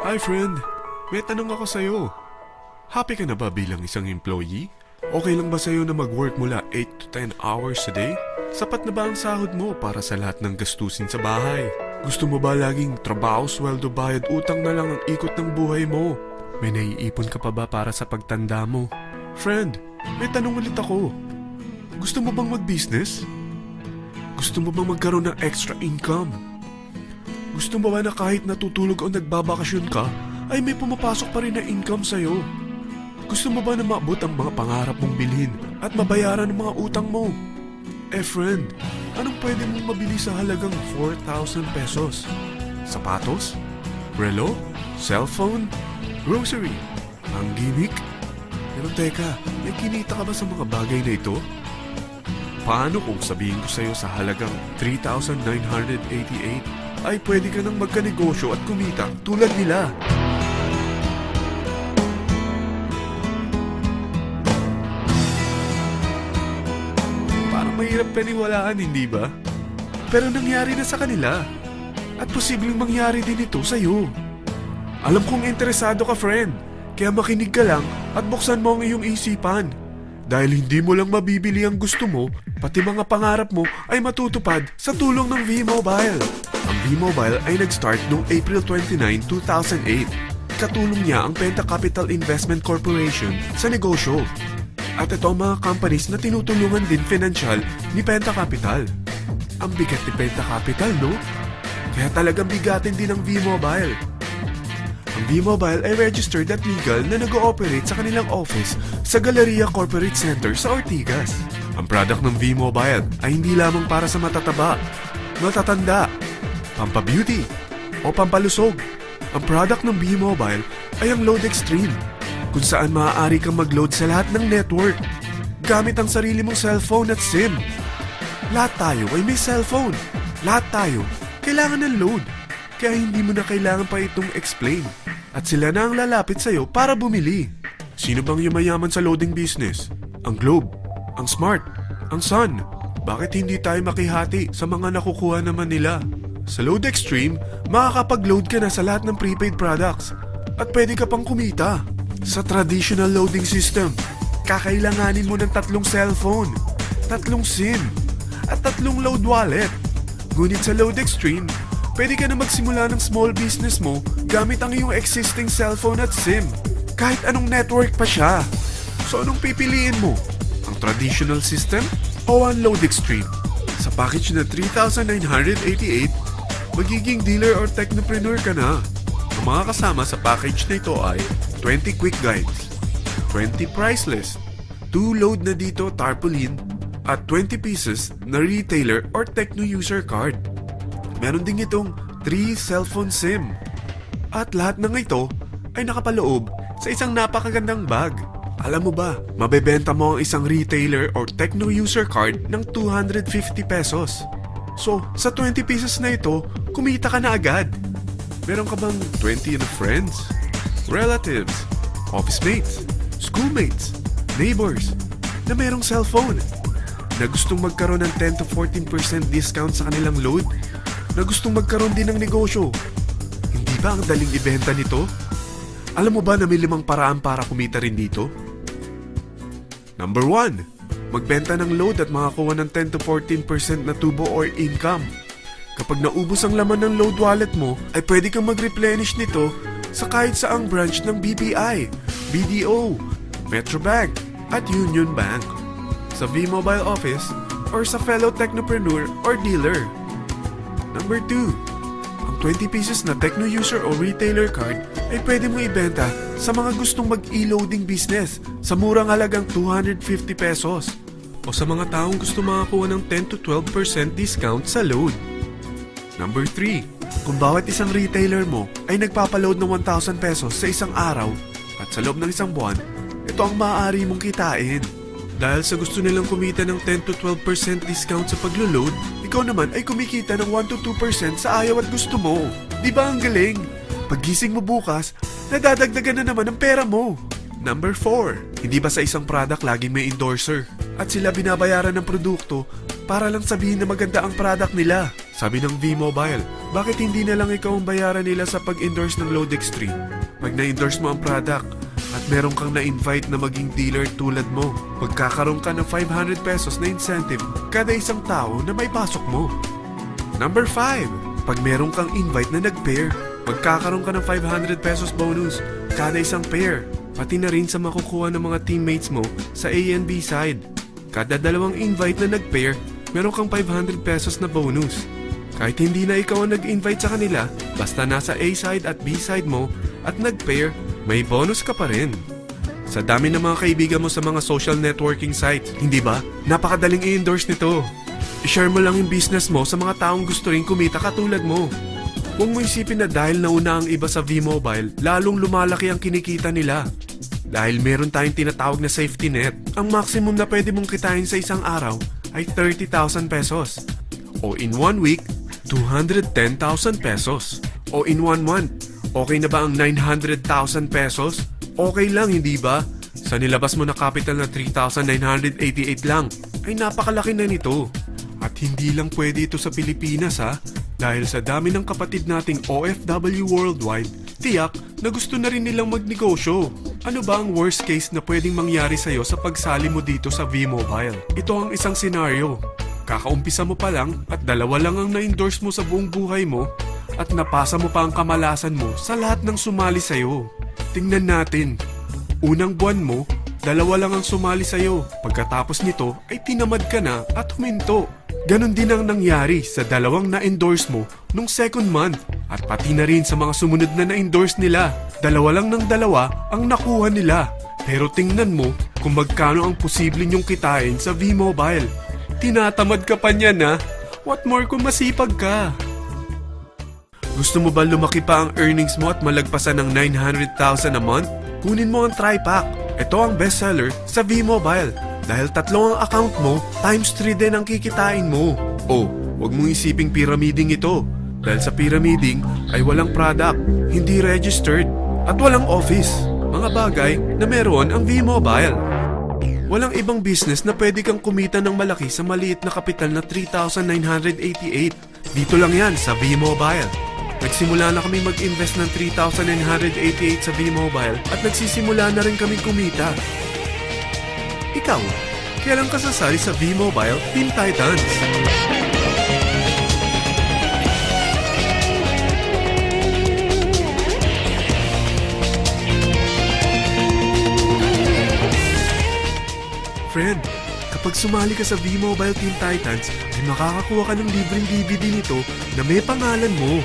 Hi friend, may tanong ako sa'yo. Happy ka na ba bilang isang employee? Okay lang ba sa'yo na mag-work mula 8 to 10 hours a day? Sapat na ba ang sahod mo para sa lahat ng gastusin sa bahay? Gusto mo ba laging trabaho, sweldo, bayad, utang na lang ang ikot ng buhay mo? May naiipon ka pa ba para sa pagtanda mo? Friend, may tanong ulit ako. Gusto mo bang mag-business? Gusto mo bang magkaroon ng extra income? Gusto mo ba na kahit natutulog o nagbabakasyon ka, ay may pumapasok pa rin na income sa'yo? Gusto mo ba na maabot ang mga pangarap mong bilhin at mabayaran ang mga utang mo? Friend, anong pwede mong mabili sa halagang 4,000 pesos? Sapatos? Relo? Cellphone? Grocery? Ang gimmick? Pero teka, may kinita ka ba sa mga bagay na ito? Paano kung sabihin ko sa'yo sa halagang 3,988 ay pwede ka nang magkanegosyo at kumita tulad nila? Parang mahirap paniwalaan, hindi ba? Pero nangyari na sa kanila. At posibleng mangyari din ito sa'yo. Alam kong interesado ka, friend. Kaya makinig ka lang at buksan mo ang iyong isipan. Dahil hindi mo lang mabibili ang gusto mo, pati mga pangarap mo ay matutupad sa tulong ng V-Mobile. Ang V-Mobile ay nag-start noong April 29, 2008. Katulong niya ang Penta Capital Investment Corporation sa negosyo. At ito ang mga companies na tinutulungan din financial ni Penta Capital. Ang bigat ni Penta Capital, no? Kaya talagang bigatin din ang V-Mobile. Ang V-Mobile ay registered at legal na nag-ooperate sa kanilang office sa Galleria Corporate Center sa Ortigas. Ang product ng V-Mobile ay hindi lamang para sa matataba, matatanda, pampabeauty, o pampalusog. Ang product ng V-Mobile ay ang Load Extreme, kung saan maaari kang mag-load sa lahat ng network gamit ang sarili mong cellphone at SIM. Lahat tayo ay may cellphone. Lahat tayo kailangan ng load. Kaya hindi mo na kailangan pa itong explain. At sila na ang lalapit sa'yo para bumili. Sino bang yumayaman sa loading business? Ang Globe, ang Smart, ang Sun. Bakit hindi tayo makihati sa mga nakukuha naman nila? Sa Load Extreme, makakapag-load ka na sa lahat ng prepaid products. At pwede ka pang kumita. Sa traditional loading system, kakailanganin mo ng 3 cellphone, 3 SIM, at 3 load wallet. Ngunit sa Load Extreme, pwede ka na magsimula ng small business mo gamit ang iyong existing cellphone at SIM. Kahit anong network pa siya. So anong pipiliin mo? Ang traditional system o ang Load Extreme? Sa package na 3,988, magiging dealer or technopreneur ka na. Ang mga kasama sa package na ito ay 20 quick guides, 20 price list, 2 load na dito tarpaulin, at 20 pieces na retailer or techno user card. Meron din itong 3 cellphone SIM. At lahat ng ito ay nakapaloob sa isang napakagandang bag. Alam mo ba, mabebenta mo ang isang retailer or techno user card ng 250 pesos. So, sa 20 pieces na ito, kumita ka na agad. Meron ka bang 20 na friends, relatives, office mates, schoolmates, neighbors na merong cellphone? Na gustong magkaroon ng 10 to 14% discount sa kanilang load? Na gustong magkaroon din ng negosyo? Hindi ba ang daling ibenta nito? Alam mo ba na may 5 paraan para kumita rin dito? Number 1. Magbenta ng load at makakuha ng 10 to 14% na tubo or income. Kapag naubos ang laman ng load wallet mo, ay pwede kang mag-replenish nito sa kahit saang branch ng BPI, BDO, Metrobank, at Union Bank. Sa V-Mobile office or sa fellow technopreneur or dealer. Number 2. Ang 20 pieces na techno user o retailer card ay pwede mo ibenta sa mga gustong mag-e-loading business sa murang halagang 250 pesos o sa mga taong gusto makakuha ng 10 to 12% discount sa load. Number 3. Kung bawat isang retailer mo ay nagpapaload ng 1,000 pesos sa isang araw at sa loob ng isang buwan, ito ang maaari mong kitain. Dahil sa gusto nilang kumita ng 10 to 12% discount sa paglo-load, ikaw naman ay kumikita ng 1 to 2% sa ayaw at gusto mo. Di ba ang galing? Paggising mo bukas, nadadagdagan na naman ang pera mo. Number 4. Hindi ba sa isang product laging may endorser? At sila binabayaran ng produkto para lang sabihin na maganda ang product nila. Sabi ng V-Mobile, bakit hindi na lang ikaw ang bayaran nila sa pag-endorse ng Load Extreme? Pag na-endorse mo ang product at meron kang na-invite na maging dealer tulad mo, magkakaroon ka ng 500 pesos na incentive kada isang tao na may pasok mo. Number 5. Pag meron kang invite na nag-pair, magkakaroon ka ng 500 pesos bonus kada isang pair, pati na rin sa makukuha ng mga teammates mo sa A and B side. Kada dalawang invite na nag-pair, meron kang 500 pesos na bonus. Kahit hindi na ikaw ang nag-invite sa kanila, basta nasa A side at B side mo at nag-pair, may bonus ka pa rin. Sa dami ng mga kaibigan mo sa mga social networking sites, hindi ba? Napakadaling i-endorse nito. I-share mo lang yung business mo sa mga taong gusto rin kumita katulad mo. Huwag mo isipin na dahil nauna ang iba sa V-Mobile, lalong lumalaki ang kinikita nila. Dahil meron tayong tinatawag na safety net, ang maximum na pwede mong kitain sa isang araw ay 30,000 pesos. O in 1 week, 210,000 pesos. O in 1 month, okay na ba ang 900,000 pesos? Okay lang, hindi ba? Sa nilabas mo na capital na 3,988 lang, ay napakalaki na nito. At hindi lang pwede ito sa Pilipinas ha, dahil sa dami ng kapatid nating OFW worldwide, tiyak na gusto na rin nilang magnegosyo. Ano ba ang worst case na pwedeng mangyari sa'yo sa pagsali mo dito sa V-Mobile? Ito ang isang senaryo. Kakaumpisa mo pa lang at 2 lang ang na-endorse mo sa buong buhay mo at napasa mo pa ang kamalasan mo sa lahat ng sumali sa'yo. Tingnan natin. Unang buwan mo, 2 lang ang sumali sa'yo. Pagkatapos nito ay tinamad ka na at huminto. Ganon din ang nangyari sa 2 na-endorse mo nung second month at pati na rin sa mga sumunod na na-endorse nila. 2 lang ng 2 ang nakuha nila. Pero tingnan mo kung magkano ang posible nyong kitain sa V-Mobile. Tinatamad ka pa niyan ha? What more kung masipag ka? Gusto mo ba lumaki pa ang earnings mo at malagpasan ng 900,000 a month? Kunin mo ang TriPack. Ito ang bestseller sa V-Mobile. Dahil 3 ang account mo, times 3 din ang kikitain mo. Oh, huwag mong isiping pyramiding ito. Dahil sa pyramiding ay walang product, hindi registered, at walang office. Mga bagay na meron ang V-Mobile. Walang ibang business na pwede kang kumita ng malaki sa maliit na kapital na 3,988. Dito lang yan sa V-Mobile. Nagsimula na kami mag-invest ng 3,988 sa V-Mobile at nagsisimula na rin kami kumita. Ikaw, kailan ka sasali sa V-Mobile Teen Titans? Friend, kapag sumali ka sa V-Mobile Teen Titans, ay makakakuha ka ng libreng DVD nito na may pangalan mo.